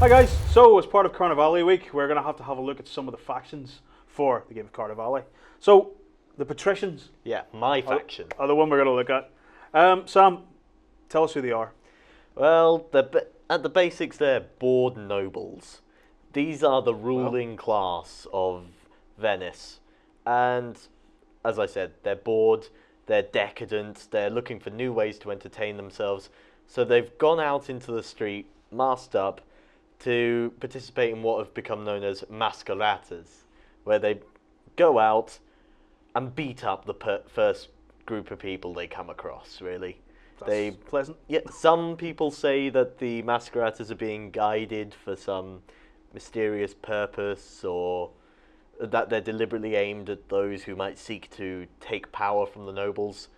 Hi guys, so as part of Carnevale week, we're going to have a look at some of the factions for the game of Carnevale. So, the Patricians. Yeah, my faction. Are the one we're going to look at. Sam, tell us who they are. Well, at the basics, they're bored nobles. These are the ruling class of Venice. And, as I said, they're bored, they're decadent, they're looking for new ways to entertain themselves. So they've gone out into the street, masked up, to participate in what have become known as masqueratas, where they go out and beat up the first group of people they come across, really. That's pleasant. Yeah, some people say that the masqueratas are being guided for some mysterious purpose, or that they're deliberately aimed at those who might seek to take power from the nobles.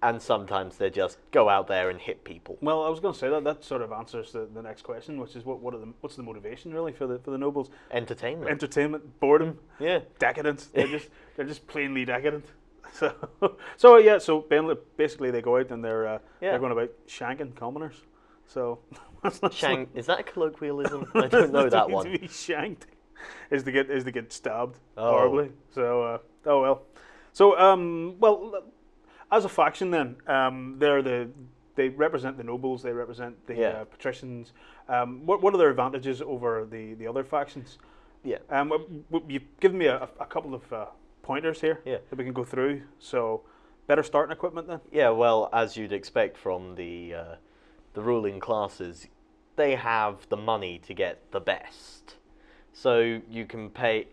And sometimes they just go out there and hit people. Well, I was going to say that sort of answers the next question, which is what's the motivation really for the nobles? Entertainment. Entertainment, boredom. Yeah. Decadent. They're just plainly decadent. So basically they go out and they're going about shanking commoners. So Is that a colloquialism? I don't know that one. To be shanked is to get stabbed horribly. So oh well. So as a faction, then they represent the nobles. They represent the patricians. What are their advantages over the other factions? Yeah. You've given me a couple of pointers here that we can go through. So better starting equipment then. Yeah. Well, as you'd expect from the ruling classes, they have the money to get the best. So you can pay.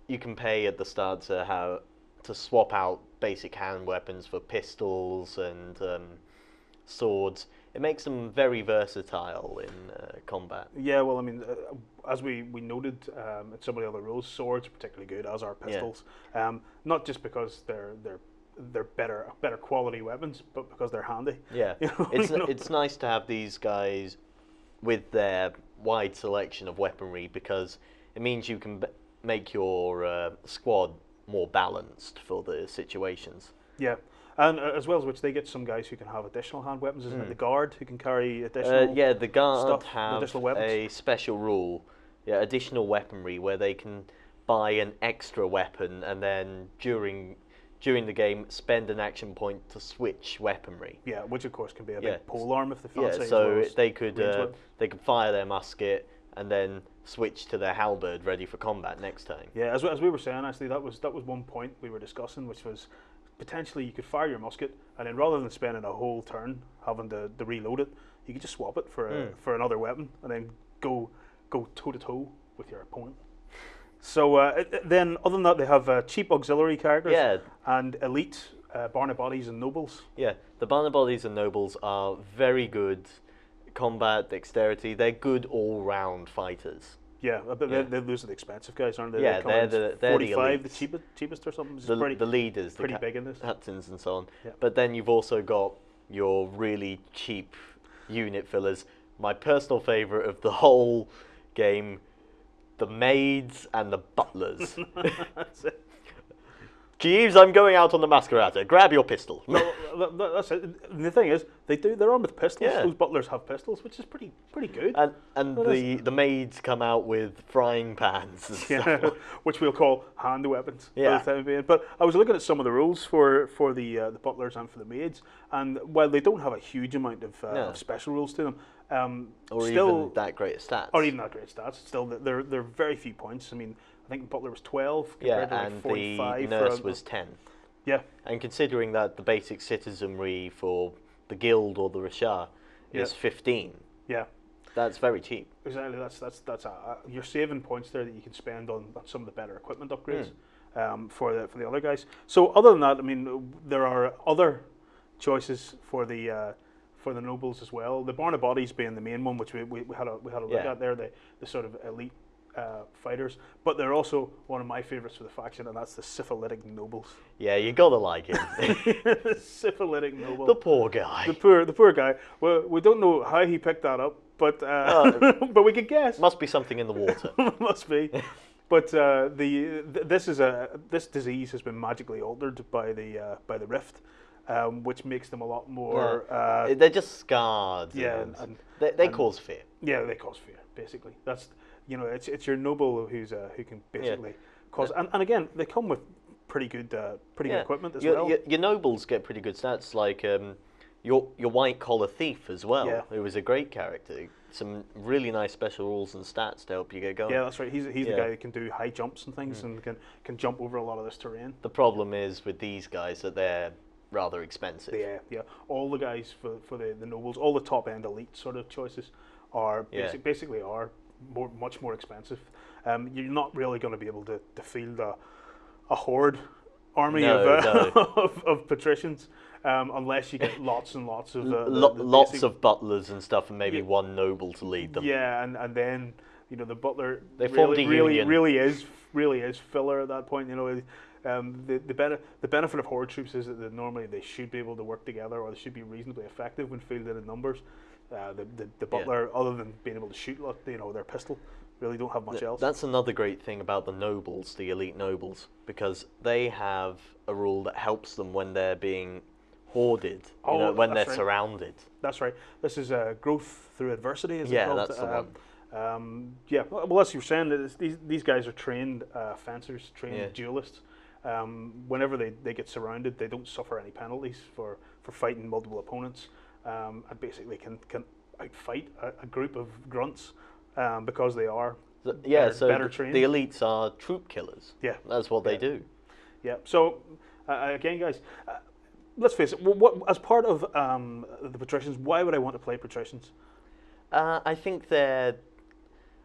You can pay at the start to swap out basic hand weapons for pistols and swords. It makes them very versatile in combat. Yeah, well, I mean, as we noted in some of the other rules, swords are particularly good, as are pistols. Yeah. Not just because they're better quality weapons, but because they're handy. Yeah, it's nice to have these guys with their wide selection of weaponry, because it means you can make your squad more balanced for the situations. Yeah, and as well as which, they get some guys who can have additional hand weapons. Isn't it the guard who can carry additional? Yeah, the guard have a special rule. Yeah, additional weaponry, where they can buy an extra weapon and then during the game spend an action point to switch weaponry. Yeah, which of course can be a big polearm if they fancy. Yeah, so they could fire their musket and then switch to their halberd, ready for combat next time. Yeah, as we were saying, actually, that was one point we were discussing, which was potentially you could fire your musket, and then rather than spending a whole turn having to reload it, you could just swap it for another weapon, and then go toe to toe with your opponent. So then, other than that, they have cheap auxiliary characters and elite Barnabodys and nobles. Yeah, the Barnabodys and nobles are very good combat, dexterity. They're good all-round fighters. Yeah, but those are the expensive guys, aren't they? Yeah, they're 45, the cheapest or something. The leaders, pretty big in this. Captains and so on. Yeah. But then you've also got your really cheap unit fillers. My personal favourite of the whole game, the maids and the butlers. That's it. Jeeves, I'm going out on the masquerade. Grab your pistol. No, that's it. And the thing is, they're armed with pistols. Yeah. Those butlers have pistols, which is pretty good. And the maids come out with frying pans and stuff. Which we'll call hand weapons. Yeah. For the time being. But I was looking at some of the rules for the butlers and for the maids, and while they don't have a huge amount of special rules to them, or still, even that great stats. Or even that great stats. Still, they're very few points. I mean, I think Butler was 12 compared to like 45. And the nurse was 10. Yeah. And considering that the basic citizenry for the guild or the Rashar is 15. Yeah. That's very cheap. Exactly. That's you're saving points there that you can spend on some of the better equipment upgrades for the other guys. So other than that, I mean, there are other choices for the nobles as well. The Barnabodys being the main one, which we had a look at there. The sort of elite fighters, but they're also one of my favourites for the faction, and that's the syphilitic nobles. Yeah, you gotta like it. The syphilitic noble. The poor guy. The poor guy. Well, we don't know how he picked that up, but but we could guess. Must be something in the water. Must be. But this disease has been magically altered by the rift. which makes them a lot more... they're just scarred. Yeah. And they cause fear. Yeah, they cause fear. Basically, that's it's your noble who can basically cause. And again, they come with pretty good equipment as well. Your nobles get pretty good stats, like your white collar thief as well. Yeah. Who was a great character. Some really nice special rules and stats to help you get going. Yeah, that's right. He's the guy that can do high jumps and things, and can jump over a lot of this terrain. The problem is with these guys that they're rather expensive. Yeah. All the guys for the nobles, all the top end elite sort of choices are basically are much more expensive. You're not really going to be able to field a horde army of patricians. Unless you get lots and lots of lots of butlers and stuff, and maybe one noble to lead them. Yeah, and then the butler really is filler at that point. The benefit of horde troops is that normally they should be able to work together, or they should be reasonably effective when fielded in numbers. The butler, other than being able to shoot their pistol, really don't have much else. That's another great thing about the nobles, the elite nobles, because they have a rule that helps them when they're being hoarded, when they're surrounded. That's right. This is growth through adversity, is it called? That's the one. Well, as you were saying, these guys are trained fencers, trained duelists. Whenever they get surrounded, they don't suffer any penalties for fighting multiple opponents, and basically can outfight a group of grunts because they are better trained. The elites are troop killers. Yeah, that's what they do. Yeah. So again, guys. Let's face it. What as part of the patricians? Why would I want to play patricians? I think they're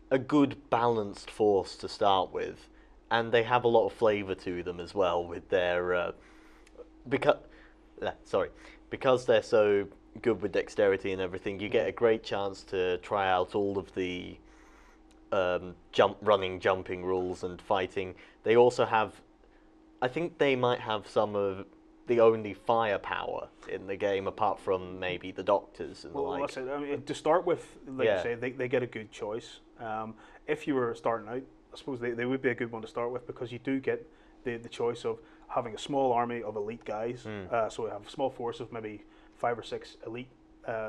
a good balanced force to start with, and they have a lot of flavour to them as well with their because they're so good with dexterity and everything. You get a great chance to try out all of the jumping rules and fighting. They also have, I think they might have some of the only firepower in the game, apart from maybe the doctors and the like. That's it. I mean, to start with, you say, they get a good choice. If you were starting out, I suppose they would be a good one to start with, because you do get the choice of having a small army of elite guys. So we have a small force of maybe 5 or 6 elite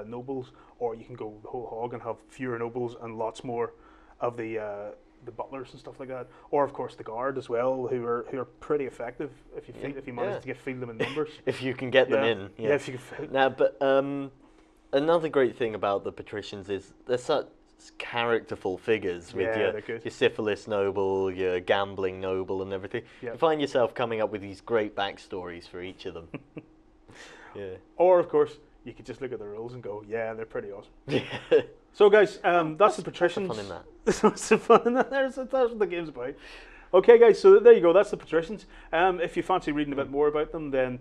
nobles, or you can go the whole hog and have fewer nobles and lots more of the butlers and stuff like that, or of course the guard as well, who are pretty effective if you manage to field them in numbers. If you can get them in. Yeah, if you can. Now, but another great thing about the patricians is they're such characterful figures with your syphilis noble, your gambling noble, and everything. You find yourself coming up with these great backstories for each of them. Or of course you could just look at the rules and go, yeah, they're pretty awesome. So guys, that's the patricians. What's the fun in that? What's the fun in that? That's what the game's about. Okay, guys. So there you go. That's the patricians. If you fancy reading a bit more about them, then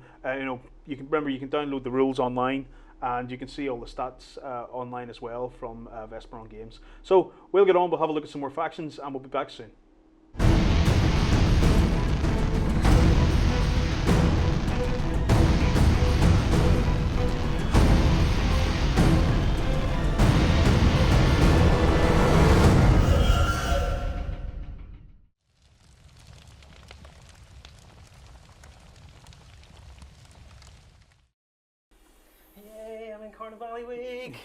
you can download the rules online, and you can see all the stats online as well from Vesperon Games. So we'll get on. We'll have a look at some more factions, and we'll be back soon. Yay, I'm in Carnevale week!